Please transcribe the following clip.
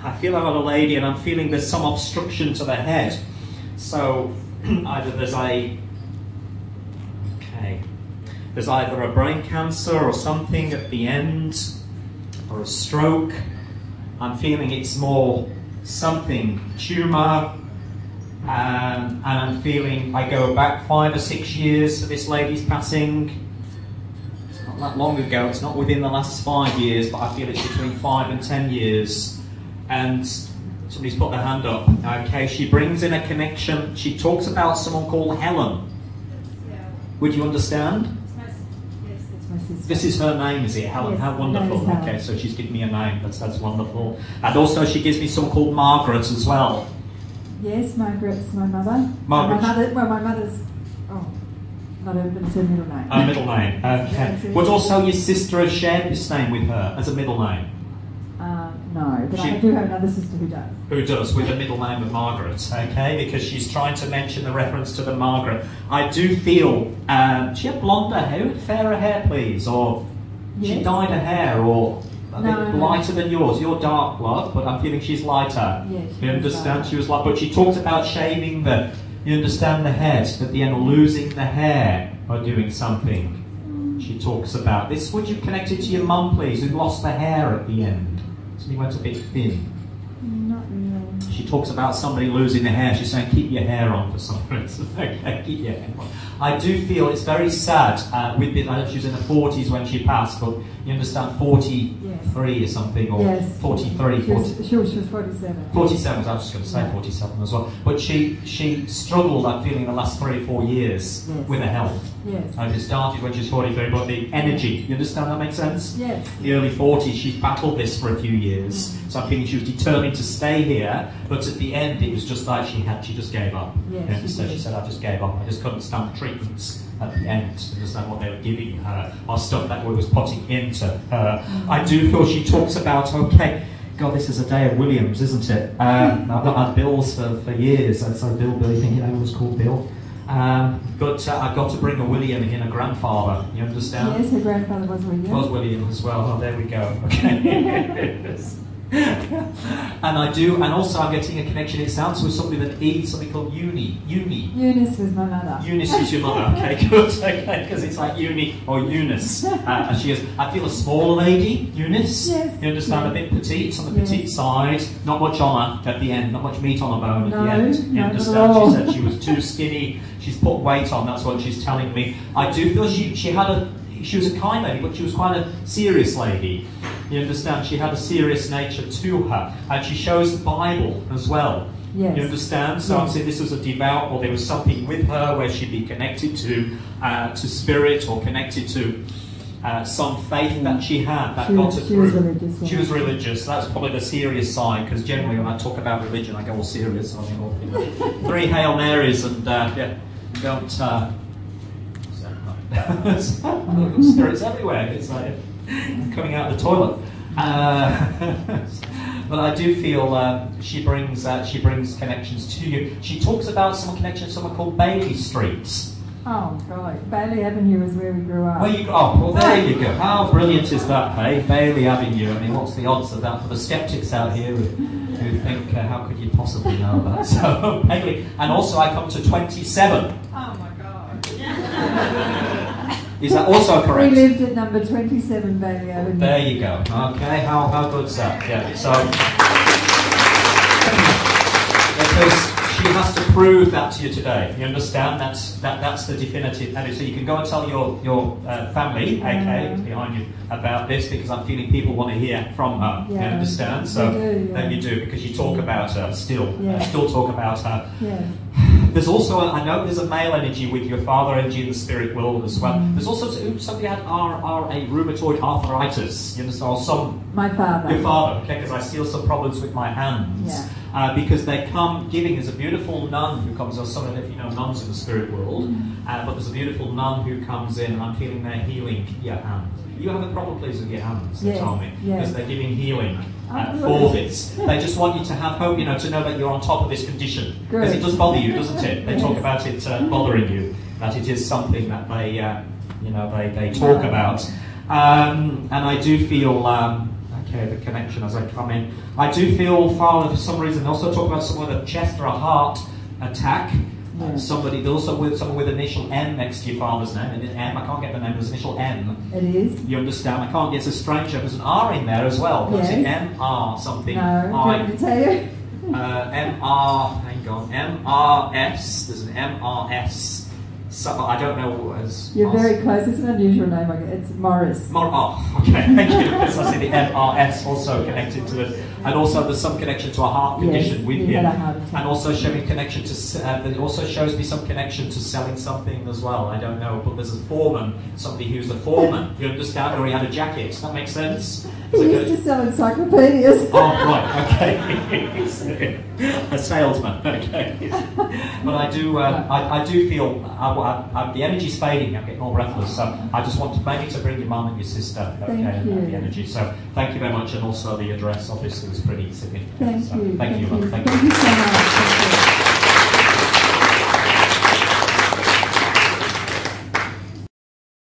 I feel I got a lady, and I'm feeling there's some obstruction to the head. So either there's either a brain cancer or something at the end, or a stroke. I'm feeling it's more something, tumour, and I'm feeling I go back 5 or 6 years to this lady's passing. It's not that long ago, it's not within the last 5 years, but I feel it's between 5 and 10 years. And somebody's put their hand up. Okay, she brings in a connection. She talks about someone called Helen. Yeah. Would you understand? Yes, that's my sister. This is her name, is it? Helen? Yes, How wonderful. Helen. Okay, so she's given me a name. That's wonderful. And also she gives me someone called Margaret as well. Yes, Margaret's my mother. Margaret. My mother's, not her, but it's her middle name. A middle name. Okay. Would also your sister have shared this name with her as a middle name? No, but I do have another sister who does. Who does, with the middle name of Margaret, okay? Because she's trying to mention the reference to the Margaret. I do feel, she had blonder hair, fairer hair, please, or she dyed her hair, or a bit lighter than yours. You're dark, love, but I'm feeling she's lighter. Yes, you understand? She was like, but she talked about shaving the, you understand, the head at the end, or losing the hair, or doing something. She talks about this. Would you connect it to your mum, please, who lost the hair at the end? So he went a bit thin. Not really. She talks about somebody losing their hair. She's saying, keep your hair on for some reason. Okay, keep your hair on. I do feel it's very sad. I know she was in the 40s when she passed, but you understand 43 or something, or 43. She was 47. 47, I was just going to say 47 as well. But she struggled, I'm feeling, the last 3 or 4 years with her health. Yes. It started when she was 43, but the energy, you understand that makes sense? Yes. The early 40s, she battled this for a few years. So I'm feeling she was determined to stay here, but at the end it was just like she just gave up. Yes, she said, I just gave up. I just couldn't stand the treatments at the end, understand what they were giving her, or stuff that we was putting into her. I do feel she talks about, okay, God, this is a day of Williams, isn't it? I've not had Bills for years, and so Bill, you think it was called Bill. But I've got to bring a William in, a grandfather, you understand? Yes, her grandfather was William. Was William as well. Oh, there we go. Okay. And I do, and also I'm getting a connection. It sounds with somebody that eats something called Uni. Eunice was my mother. Eunice is your mother. Okay, good. Okay, because it's like Uni or Eunice. And she is. I feel a small lady, Eunice. Yes. You understand? A bit petite, on the petite side. Not much on her at the end. Not much meat on her bone at the end. You understand? She said she was too skinny. She's put weight on. That's what she's telling me. I do feel she was a kind lady, but she was quite a serious lady. You understand? She had a serious nature to her. And she shows the Bible as well. Yes. You understand? So I'm saying this was a devout, or there was something with her where she'd be connected to spirit, or connected to some faith that she had that got her through. She was religious. Yeah. She was religious. That's probably the serious side, because generally when I talk about religion, I go all serious. I mean, 3 Hail Marys and don't... spirits everywhere. It's like coming out of the toilet. But I do feel she brings connections to you. She talks about some connection to someone called Bailey Street. Oh God, Bailey Avenue is where we grew up. Where you grew up? Well, there you go. How brilliant is that, hey? Bailey Avenue. I mean, what's the odds of that for the skeptics out here who think, how could you possibly know that? So Bailey, and also I come to 27. Oh my God. Is that also correct? We lived at number 27 Bailey Avenue. There you go. Okay, how good's that? Yeah. So because she has to prove that to you today. You understand? That's the definitive. And so you can go and tell your family, okay, behind you, about this, because I'm feeling people want to hear from her. Yeah. You understand? So then you do, because you talk about her still. Still talk about her. Yeah. There's also, I know there's a male energy with your father energy in the spirit world as well. There's also somebody had a rheumatoid arthritis. You understand? My father. Your father, okay, because I feel some problems with my hands. Yeah. Because they come giving. There's a beautiful nun who comes, or some of you know nuns in the spirit world, but there's a beautiful nun who comes in, and I'm feeling they're healing your hand. You have a problem, please, with your hands, they told me, because they're giving healing for this. They just want you to have hope, to know that you're on top of this condition. Because it does bother you, doesn't it? They talk about it bothering you, that it is something that they, they talk about. And I do feel, Okay, the connection as I come in. I do feel, Father, for some reason, also talk about someone with a chest or a heart attack. Yeah. Somebody, also with someone with initial M next to your father's name, and an M, I can't get the name, there's initial M. It is. You understand? I can't get, it's a stranger, there's an R in there as well. Yes. M-R something. No, do you want me to tell you? M-R, hang on, M-R-S, there's an M-R-S. So, I don't know as... You're very close, it's an unusual name, it's Morris. Oh, okay, thank you. Because I see the M-R-S also connected to it. And also there's some connection to a heart condition with him. And also showing connection to, it also shows me some connection to selling something as well. I don't know, but there's a foreman, somebody who's a foreman. You understand? Or he had a jacket. Does that make sense? He used to sell encyclopedias. Oh, right, okay. A salesman, okay. But I do feel, the energy's fading, I'm getting all breathless, so I just want to maybe to bring your mum and your sister, okay, and the energy. So thank you very much, and also the address obviously was pretty significant. Thank you. Thank you, love. Thank you.